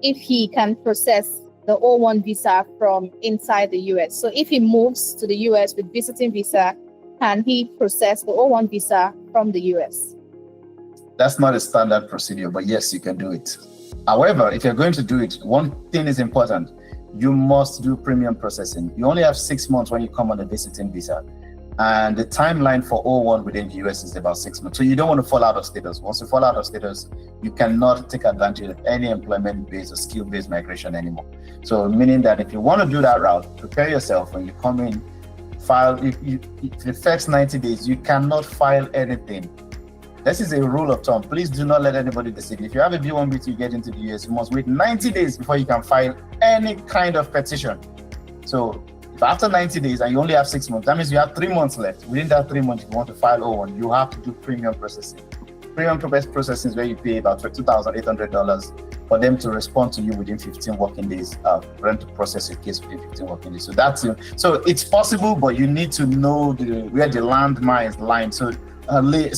if he can process the O1 visa from inside the US. So if he moves to the US with visiting visa, can he process the O1 visa from the US?
That's not a standard procedure, but yes, you can do it. However, if you're going to do it, one thing is important. You must do premium processing. You only have 6 months when you come on a visiting visa. And the timeline for O1 within the US is about 6 months. So you don't want to fall out of status. Once you fall out of status, you cannot take advantage of any employment-based or skill-based migration anymore. So meaning that if you want to do that route, prepare yourself when you come in, file, if the first 90 days, you cannot file anything. This is a rule of thumb. Please do not let anybody deceive you. If you have a B1, B2, you get into the US, you must wait 90 days before you can file any kind of petition. So if after 90 days and you only have 6 months, that means you have 3 months left. Within that 3 months, if you want to file O1, you have to do premium processing. Premium processing is where you pay about $2,800 for them to respond to you within 15 working days, for them to process your case within 15 working days. So that's it. So it's possible, but you need to know where the landmines lie. So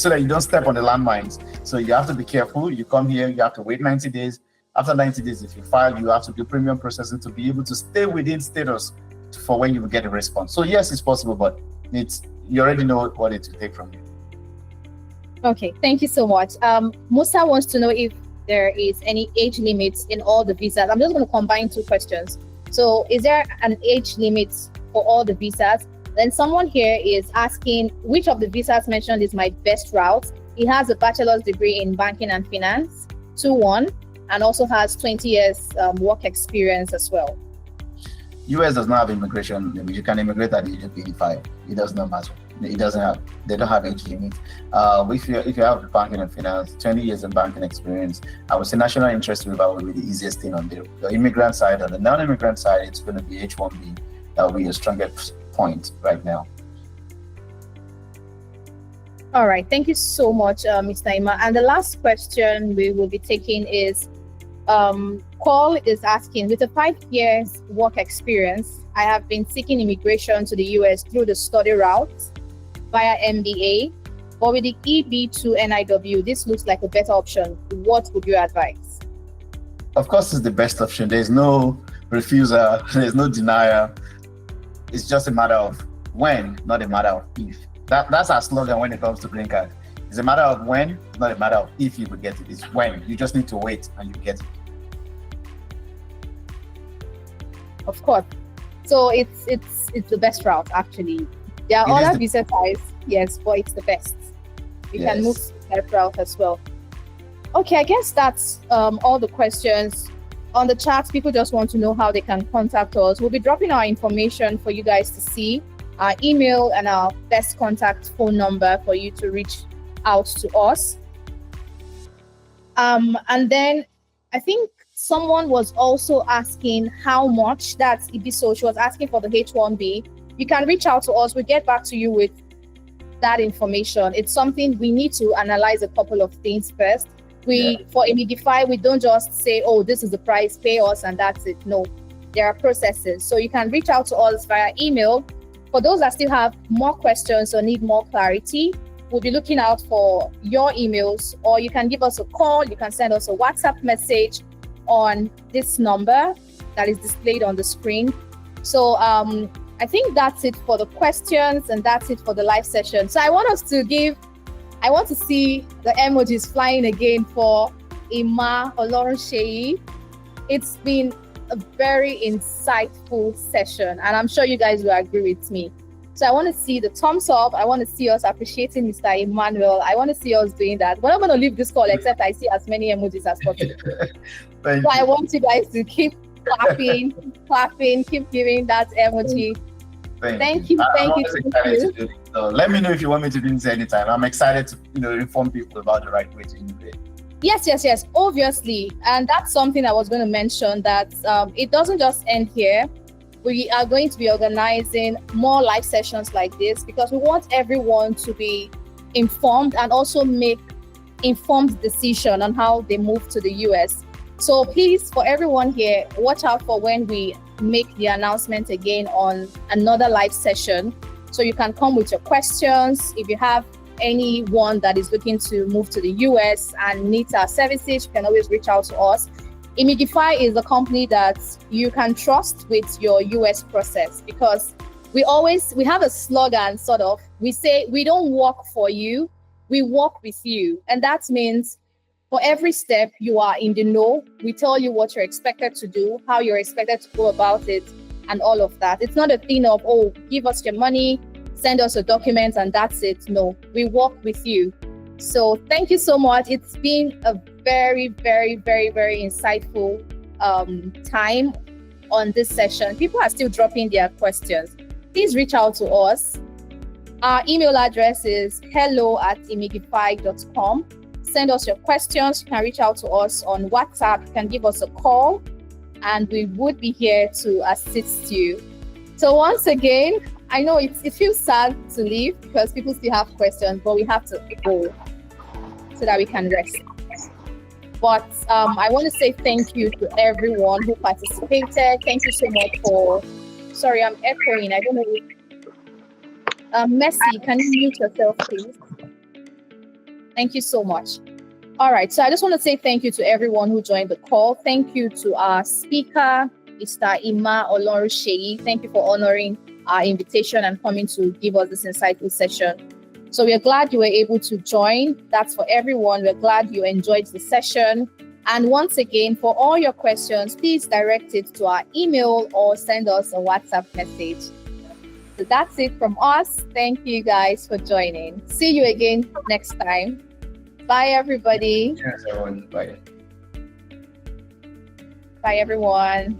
that you don't step on the landmines. So you have to be careful. You come here, you have to wait 90 days. After 90 days, if you file, you have to do premium processing to be able to stay within status for when you will get a response. So yes, it's possible, but you already know what it will take from you.
Okay, thank you so much. Musa wants to know if there is any age limits in all the visas. I'm just going to combine two questions. So is there an age limit for all the visas? Then someone here is asking which of the visas mentioned is my best route. He has a bachelor's degree in banking and finance, 2-1, and also has 20 years work experience as well.
US does not have immigration limit. You can immigrate at the age of 85. It does not matter. They don't have age limit. If you have banking and finance, 20 years in banking experience, I would say national interest waiver would be the easiest thing on the immigrant side. On the non-immigrant side, it's going to be H1B. That will be your strongest point right now.
All right, thank you so much, Mr. Ima. And the last question we will be taking is, Paul is asking, with a 5 years work experience, I have been seeking immigration to the US through the study route via MBA, but with the EB2 NIW, this looks like a better option. What would you advise?
Of course, it's the best option. There's no refuser, there's no denier. It's just a matter of when, not a matter of if. That's our slogan when it comes to green card. It's a matter of when, not a matter of if you will get it. It's when. You just need to wait and you get it.
Of course. So it's the best route actually. There are other visa types, yes, but it's the best. You can move that route as well. Okay, I guess that's all the questions. On the chat, people just want to know how they can contact us. We'll be dropping our information for you guys to see, our email and our best contact phone number for you to reach out to us. And then I think someone was also asking how much, that's Ibiso. She was asking for the H1B. You can reach out to us. We'll get back to you with that information. It's something we need to analyze a couple of things first. For Immigify, we don't just say, oh, this is the price, pay us, and that's it. No, there are processes. So you can reach out to us via email. For those that still have more questions or need more clarity, we'll be looking out for your emails, or you can give us a call. You can send us a WhatsApp message on this number that is displayed on the screen. So I think that's it for the questions, and that's it for the live session. So I want to see the emojis flying again for Ima Olorunseyi. It's been a very insightful session, and I'm sure you guys will agree with me. So I want to see the thumbs up. I want to see us appreciating Mr. Emmanuel. I want to see us doing that. We're not going to leave this call except I see as many emojis as possible. So I want you guys to keep clapping, keep giving that emoji. Thank you.
So let me know if you want me to do this anytime. I'm excited to inform people about the right way to immigrate.
Yes. Obviously. And that's something I was going to mention, that it doesn't just end here. We are going to be organizing more live sessions like this because we want everyone to be informed and also make informed decision on how they move to the US. So please, for everyone here, watch out for when we make the announcement again on another live session. So you can come with your questions. If you have anyone that is looking to move to the US and needs our services, you can always reach out to us. Immigify is a company that you can trust with your US process, because we have a slogan, sort of. We say, we don't work for you, we work with you. And that means for every step you are in the know. We tell you what you're expected to do, how you're expected to go about it, and all of that. It's not a thing of, oh, give us your money, send us a document, and that's it. No, we work with you. So thank you so much. It's been a very, very, very, very insightful time on this session. People are still dropping their questions. Please reach out to us. Our email address is hello@immigify.com. Send us your questions. You can reach out to us on WhatsApp. You can give us a call, and we would be here to assist you. So once again, I know it feels sad to leave because people still have questions, but we have to go so that we can rest. But I want to say thank you to everyone who participated. Thank you so much for, sorry, I'm echoing. I don't know. Messi, can you mute yourself, please? Thank you so much. All right, so I just want to say thank you to everyone who joined the call. Thank you to our speaker, Mr. Ima Olorusheyi. Thank you for honoring our invitation and coming to give us this insightful session. So we're glad you were able to join. That's for everyone. We're glad you enjoyed the session. And once again, for all your questions, please direct it to our email or send us a WhatsApp message. So that's it from us. Thank you guys for joining. See you again next time. Bye, everybody.
Yes, everyone. Bye.
Bye, everyone.